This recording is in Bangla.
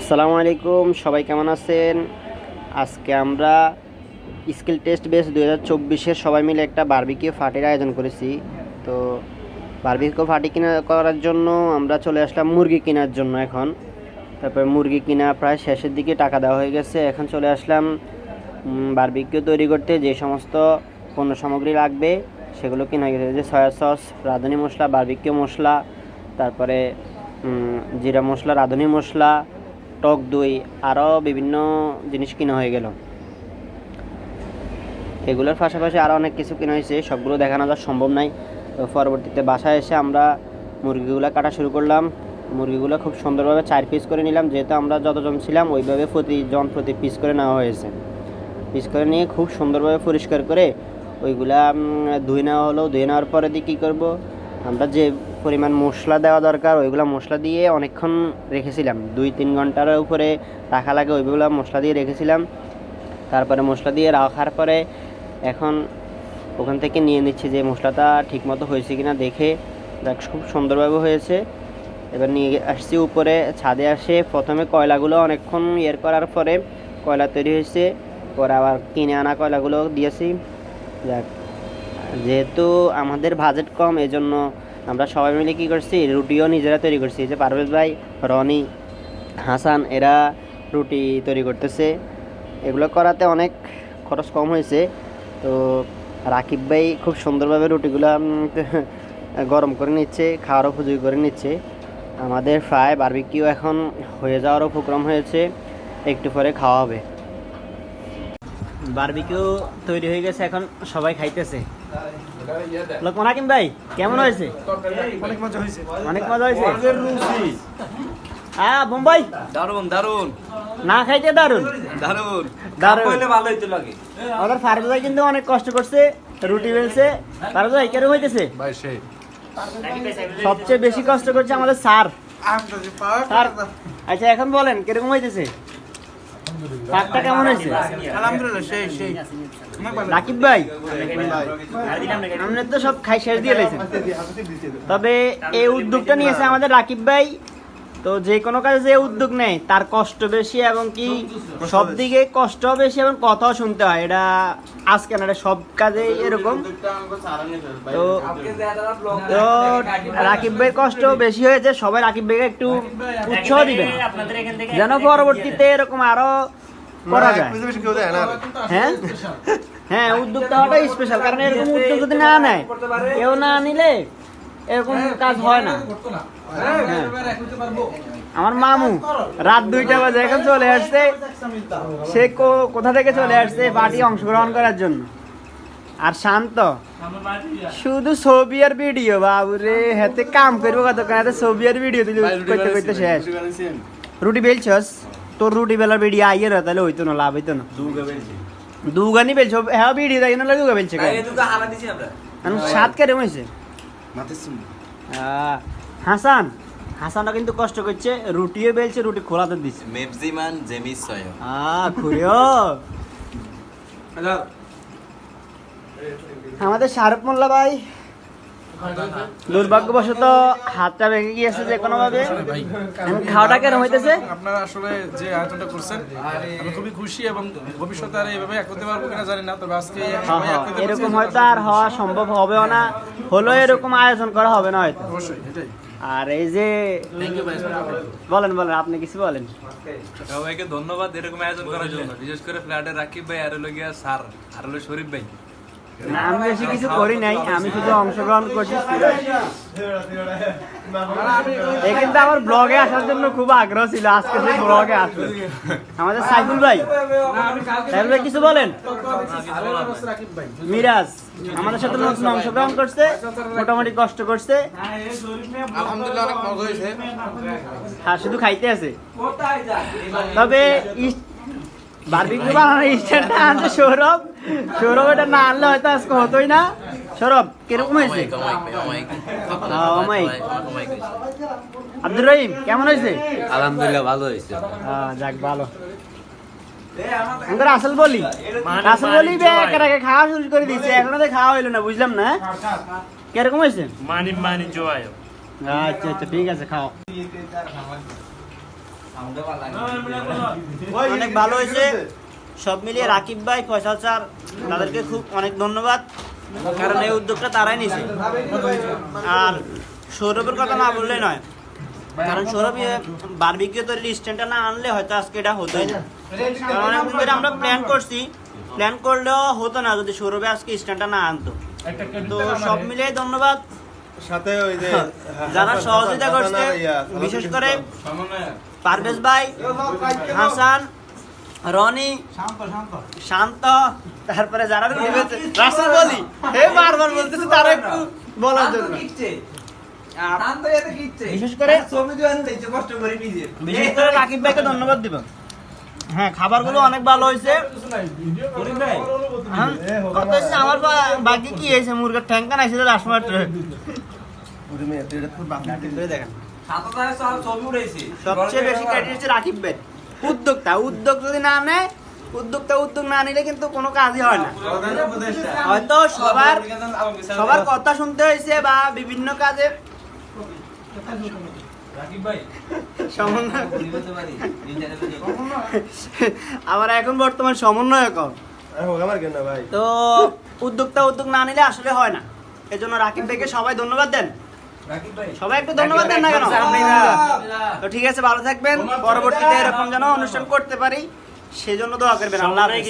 আসসালামু আলাইকুম, সবাই কেমন আছেন? আজকে আমরা স্কিল টেস্ট বেস 2024-এর সবাই মিলে একটা বারবিকিউ পার্টির আয়োজন করেছি। তো বারবিকিউ পার্টি করার জন্য আমরা চলে আসলাম মুরগি কেনার জন্য। তারপর মুরগি কিনা প্রায় শেষের দিকে টাকা দেওয়া হয়ে গেছে। এখন চলে আসলাম বারবিকিউ তৈরি করতে যে সমস্ত পণ্য সামগ্রী লাগবে সেগুলো কেনা হয়ে গেছে, যে সয়া সস, রাঁধুনি মশলা, বারবিকিউ মশলা, তারপরে জিরা মশলা, রাঁধুনি মশলা, টক দই, আরও বিভিন্ন জিনিস কেনা হয়ে গেল। এগুলোর পাশাপাশি আরও অনেক কিছু কেনা হয়েছে, সবগুলো দেখানো যা সম্ভব নাই। তো পরবর্তীতে বাসায় এসে আমরা মুরগিগুলো কাটা শুরু করলাম। মুরগিগুলো খুব সুন্দরভাবে 4 পিস করে নিলাম, যেহেতু আমরা যতজন ছিলাম ওইভাবে প্রতি পিস করে নেওয়া হয়েছে। পিস করে নিয়ে খুব সুন্দরভাবে পরিষ্কার করে ওইগুলা ধুয়ে নেওয়া হলো। ধুয়ে নেওয়ার পরে দিয়ে কী করবো, আমরা যে পরিমাণ মশলা দেওয়া দরকার ওইগুলো মশলা দিয়ে অনেকক্ষণ রেখেছিলাম, 2-3 ঘন্টার উপরে রাখা লাগে। ওইগুলো মশলা দিয়ে রেখেছিলাম। তারপরে মশলা দিয়ে রাখার পরে এখন ওখান থেকে নিয়ে নিচ্ছি যে মশলাটা ঠিকমতো হয়েছে কিনা দেখে। দেখ, খুব সুন্দরভাবে হয়েছে। এবার নিয়ে আসছি উপরে ছাদে। আসে প্রথমে কয়লাগুলো অনেকক্ষণ করার পরে কয়লা তৈরি হয়েছে, পরে আবার কিনে আনা কয়লাগুলো দিয়েছি। যাক, যেহেতু আমাদের বাজেট কম, এজন্য আমরা সবাই মিলে কী করছি, রুটিও নিজেরা তৈরি করছি। যে পারভেজ ভাই, রনি, হাসান এরা রুটি তৈরি করতেছে। এগুলো করাতে অনেক খরচ কম হয়েছে। তো রাকিব ভাই খুব সুন্দরভাবে রুটিগুলো গরম করে নিচ্ছে, খাওয়ার উপযোগী করে নিচ্ছে। আমাদের প্রায় বারবিকিউ এখন হয়ে যাওয়ার উপক্রম হয়েছে, একটু পরে খাওয়া হবে। বারবিকিউ তৈরি হয়ে গেছে, এখন সবাই খাইতেছে। লোকমান হাকিম ভাই, কেমন হয়েছে? অনেক মজা হয়েছে। অনেক মজা হয়েছে। হ্যাঁ বোম্বাই, দারুন দারুন, না খাইতে দারুন দারুন দারুন। হইলে ভালো হইতো লাগে। আমাদের ফারুক ভাই কিন্তু অনেক কষ্ট করছে, রুটি বেলছে। ফারুক ভাই কেরকম হইতেছে? ভাই সেই সবচেয়ে বেশি কষ্ট করছে আমাদের স্যার। আচ্ছা, এখন বলেন কিরকম হইতেছে? পাকটা কেমন হয়েছে? আলহামদুলিল্লাহ সেই সেই। রাকিব ভাই, আমরা তো সব খাই শেষ দিয়ে লেছেন, তবে এই উদ্যোগটা নিয়েছে আমাদের রাকিব ভাই। তো যে কোনো কাজে যে উদ্যোগ নেয় তার কষ্ট বেশি, এবং কি সব দিকে কষ্ট বেশি এবং কথাও শুনতে হয়। এটা আজকে না, এটা সব কাজে এরকম। তো তো রাকিব ভাইয়ের কষ্ট বেশি হয়েছে। সবাই রাকিব ভাইকে একটু উৎসাহ দিবেন যেন পরবর্তীতে এরকম আরো করা যায়। হ্যাঁ হ্যাঁ, উদ্যোগটা হওয়াটাই স্পেশাল, কারণ এরকম উদ্যোগ যদি না নেয়, কেউ না নিলে এরকম কাজ হয় না। আমার মামু রাত 2টা বাজে এখন চলে আসছে, সে কোথা থেকে চলে আসছে পার্টি অংশগ্রহণ করার জন্য। আর শান্ত শুধু ছবি আর ভিডিও, বাবুরে হাতে কাম করবো কতক্ষণ, হাতে ছবি আর ভিডিও তুই করতে করতে শেষ। রুটি বেলছস? তোর রুটি বেলার ভিডিও আইয়ের তাহলে হইতো না, লাভ হইতো না। দুগানি বেলছ? হ্যাঁ, ভিডিও তাই না, দুগা বেলছে। সাত কেরম হয়েছে? হাসানও কিন্তু কষ্ট করছে, রুটিও বেলছে, রুটি খোলাতে দিচ্ছে। মেপজিমান জেমিস সয় খুঁড়িও আমাদের শাহরুখ মোল্লা ভাই দুর্ভাগ্যবশত হাতটা ভেঙে গিয়েছে যে কোনো ভাবে। খাওয়াটা কেরম হইতেছে? আপনারা আসলে যে আয়োজনটা করছেন আমি খুবই খুশি, এবং ভবিষ্যতে আর এইভাবে এক হতে পারবো কিনা জানি না, তবে আজকে এরকম হয়তো আর হওয়া সম্ভব হবেও না, হলেও এরকম আয়োজন করা হবে না হয়তো। অবশ্যই এটাই। আর এই যে বলেন আপনি কিছু বলেন। সবাইকে ধন্যবাদ এরকম আয়োজন করার জন্য, বিশেষ করে ফ্ল্যাটের রাকিব ভাই আর হলো গিয়া স্যার আর হলো শরীফ ভাই। আমি বেশি কিছু করি নাই, আমি শুধু অংশগ্রহণ করছি। কিন্তু আমার ব্লগে আসার জন্য খুব আগ্রহ ছিল, আজকে সেই ব্লগে আসলো আমাদের সাইফুল ভাই। সাইফুল ভাই কিছু বলেন। মিরাজ আমাদের সাথে নতুন অংশগ্রহণ করছে, মোটামুটি কষ্ট করছে। আলহামদুলিল্লাহ অনেক মজা হয়েছে। আর শুধু খাইতে আছে। তবে বারবিকিউ বানানোর স্ট্যান্ডটা আনছে সৌরভ। এটা না আনলে হয়তো আজকে হতোই না। সৌরভ কিরকম হয়েছে? আব্দুর রহিম কেমন হয়েছে? আলহামদুলিল্লাহ ভালো হয়েছে। যাক, ভালো। আমাদের আসল বলি একে খাওয়া শুরু করে দিচ্ছে, এখনো তো খাওয়া হইলো না, বুঝলাম না কিরকম হয়েছে। মানি জয়। আচ্ছা ঠিক আছে, খাও। অনেক ভালো হয়েছে সব মিলিয়ে রাকিব ভাই, ফয়সাল স্যার, তাদেরকে খুব অনেক ধন্যবাদ, কারণ এই উদ্যোগটা তারাই নিছে। আর সৌরভের কথা না বললে নয়, কারণ সৌরভ বারবিকিউ তৈরির স্ট্যান্ডটা না আনলে হয়তো আজকে এটা হতোই না। কারণ অনেকদিন ধরে আমরা প্ল্যান করলেও হতো না যদি সৌরভে আজকে স্ট্যান্ডটা না আনতো। তো সব মিলিয়ে ধন্যবাদ সাথে ওই যে যারা সহযোগিতা করছে, বিশেষ করে পারভেজ ভাই, হাসান, রনি, শান্ত, তারপরে যারা রাসেল বলি বারবার বলতেছে তারা একটু বলার জন্য। বিশেষ করে রাকিব ভাইকে ধন্যবাদ দিব। হ্যাঁ, খাবারগুলো অনেক ভালো হয়েছে। কথা হচ্ছে আমার বাকি কি হয়েছে, মুরগের ঠ্যাঙ্কা নাইছে রাসমাট দেখেন। সবচেয়ে বেশি ক্রেডিট হচ্ছে রাকিব ভাই, উদ্যোগ যদি না নেয়, উদ্যোগ না নিলে কিন্তু কোনো কাজই হয় না। হয়তো সবার কথা শুনতে হয়েছে বা বিভিন্ন কাজে আবার এখন বর্তমান সমন্বয়ক, তো উদ্যোগ না নিলে আসলে হয় না। এজন্য রাকিব ভাইকে সবাই ধন্যবাদ দেন, সবাই একটু ধন্যবাদ দেন না কেন? তো ঠিক আছে, ভালো থাকবেন, পরবর্তীতে এরকম যেন অনুষ্ঠান করতে পারি সেজন্য দোয়া করবেন। আল্লাহ হাফেজ।